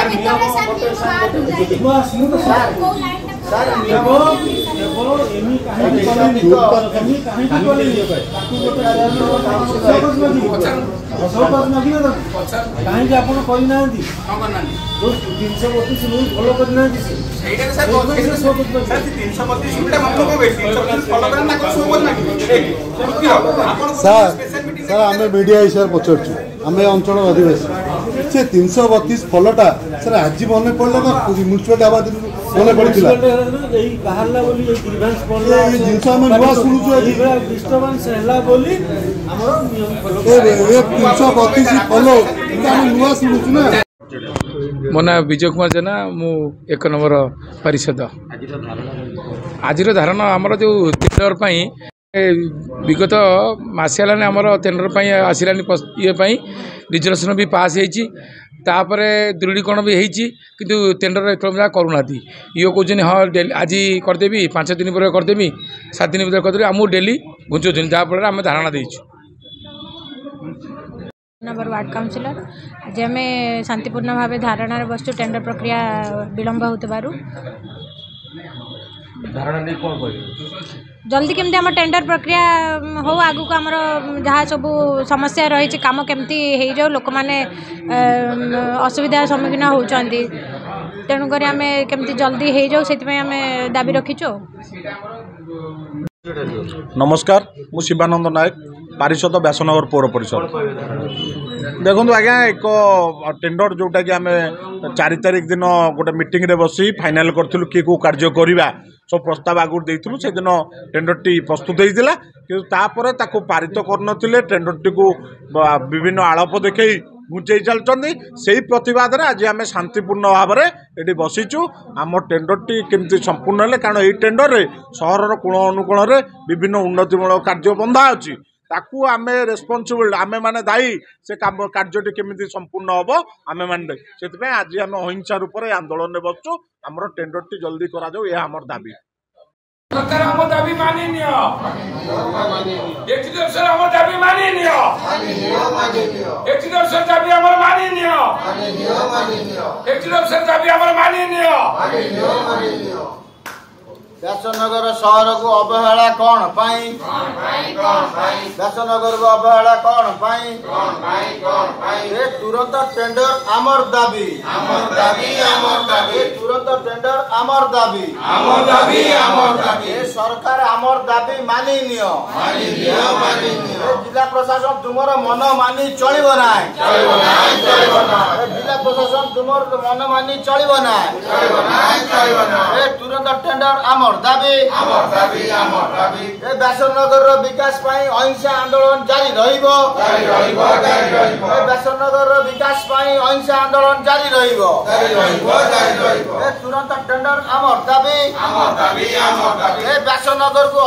Sir आम media हिसाब पचार आम अंचल अधिवासी से 332 फलटा सर आज मन पड़ा ना म्यूनिसिपालिटी आवाज मन पड़ा जिनस आम नुआ शुणुचु 332 फल आम नुआ शुणुचु ना। मो ना विजय कुमार जेना मु 1 नंबर पारिषद। आज धारणा आमर जो टेंडर विगत मसे आमर टेंडर आसलानी ये रिजर्वेशन भी पास होपर दृढ़ीकरण भी होती किंतु टेंडर एत करूना ये कहते हाँ आज करदेवी 5 दिन पर करदेवी 7 दिन भर करदेवी आमको डेली घुंचुन जहाँफल आम धारणा देचु। नंबर वार्ड काउंसिलर आज आम शांतिपूर्ण भाव धारणा बसु टेंडर प्रक्रिया विलंब होतबारु जल्दी केमती आम टेंडर प्रक्रिया हो आगु को आमर जहाँ सब समस्या रही काम केमती हो जाओ लोक मैंने असुविधा सम्मुखीन होती तेणुक आम केमती जल्दी हो जाओ से आम दाबी रखीचु। नमस्कार मु शिवानंद नायक पारिषद व्यासनगर पौर परिषद। देखो आज्ञा एक टेंडर जोटा कि आम 4 तारिख दिन गोटे मीटिंग रे बसी फाइनाल करूँ किए को कार्य करवा सब प्रस्ताव आगुरी देइथिलु से दिन टेंडर टी प्रस्तुत होता कि पारित कर टेंडर टी को विभिन्न आलाप देखई घुंचे चलती से प्रतिवाद आज आम शांतिपूर्ण भाव में ये बसीचु आम टेंडर टी केमती संपूर्ण है कारण ये टेंडर में सहर कोण अनुकोण में विभिन्न उन्नतिमूलक कार्य बंधा अच्छी ताकू आम रेस्पॉन्सिबल आमे माने दायी से कार्यटी केमिति संपूर्ण हम आमे माने से आज आम अहिंसा रूप से आंदोलन में बसचु आमर टेंडर टी जल्दी करा जाऊ यह आमर दाबी। सरकार हम दाबी मानि नियो एचडी सर हम दाबी मानि नियो एचडी सर दाबी हमर मानि नियो एचडी सर दाबी हमर मानि नियो। व्यासनगर शहर को अवहेला कौन पाई व्यासनगर को अवहेला कौन पाई तुरंत टेंडर आमर दाबी तुरंत टेंडर आमर दाबी सरकार आमर दाबी मानि नियो जिला प्रशासन तुमर मन मानि चलिबो नाय जिला प्रशासन तुमर मन मानि चलिबो नाय तुरंत टेंडर आमर दाबी व्यासनगर विकास अहिंसा आंदोलन जारी रहिबो व्यासनगर विकास अहिंसा आंदोलन जारी रहिबो तुरंत टेंडर आमर दाबी व्यासनगर को